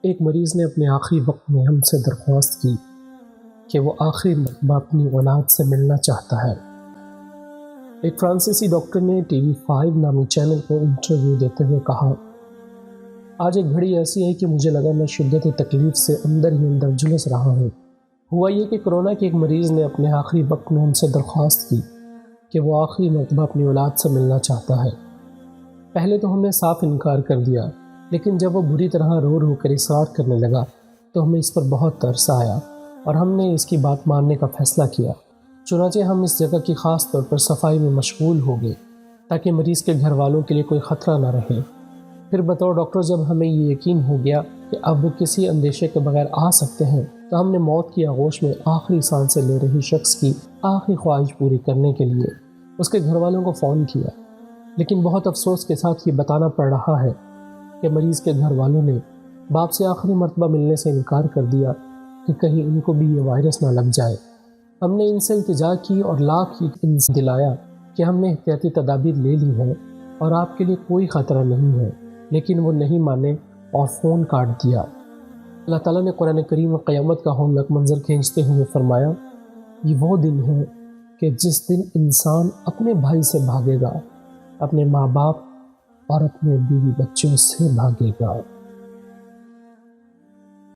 ایک مریض نے اپنے آخری وقت میں ہم سے درخواست کی کہ وہ آخری مرتبہ اپنی اولاد سے ملنا چاہتا ہے۔ ایک فرانسیسی ڈاکٹر نے ٹی وی 5 نامی چینل کو انٹرویو دیتے ہوئے کہا، آج ایک گھڑی ایسی ہے کہ مجھے لگا میں شدت تکلیف سے اندر ہی اندر جھلس رہا ہوں۔ ہوا یہ کہ کورونا کے ایک مریض نے اپنے آخری وقت میں ہم سے درخواست کی کہ وہ آخری مرتبہ اپنی اولاد سے ملنا چاہتا ہے۔ پہلے تو ہم نے صاف انکار کر دیا، لیکن جب وہ بری طرح رو رو کر اصرار کرنے لگا تو ہمیں اس پر بہت ترس آیا اور ہم نے اس کی بات ماننے کا فیصلہ کیا۔ چنانچہ ہم اس جگہ کی خاص طور پر صفائی میں مشغول ہو گئے تاکہ مریض کے گھر والوں کے لیے کوئی خطرہ نہ رہے۔ پھر بطور ڈاکٹر جب ہمیں یہ یقین ہو گیا کہ اب وہ کسی اندیشے کے بغیر آ سکتے ہیں تو ہم نے موت کی آغوش میں آخری سانسیں لے رہی شخص کی آخری خواہش پوری کرنے کے لیے اس کے گھر والوں کو فون کیا۔ لیکن بہت افسوس کے ساتھ یہ بتانا پڑ رہا ہے کہ مریض کے گھر والوں نے باپ سے آخری مرتبہ ملنے سے انکار کر دیا کہ کہیں ان کو بھی یہ وائرس نہ لگ جائے۔ ہم نے ان سے التجا کی اور لاکھ ان سے دلایا کہ ہم نے احتیاطی تدابیر لے لی ہیں اور آپ کے لیے کوئی خطرہ نہیں ہے، لیکن وہ نہیں مانے اور فون کاٹ دیا۔ اللہ تعالیٰ نے قرآن کریم میں قیامت کا ہولناک منظر کھینچتے ہوئے فرمایا، یہ وہ دن ہے کہ جس دن انسان اپنے بھائی سے بھاگے گا، اپنے ماں باپ اور اپنے بیوی بچوں سے بھاگے گا۔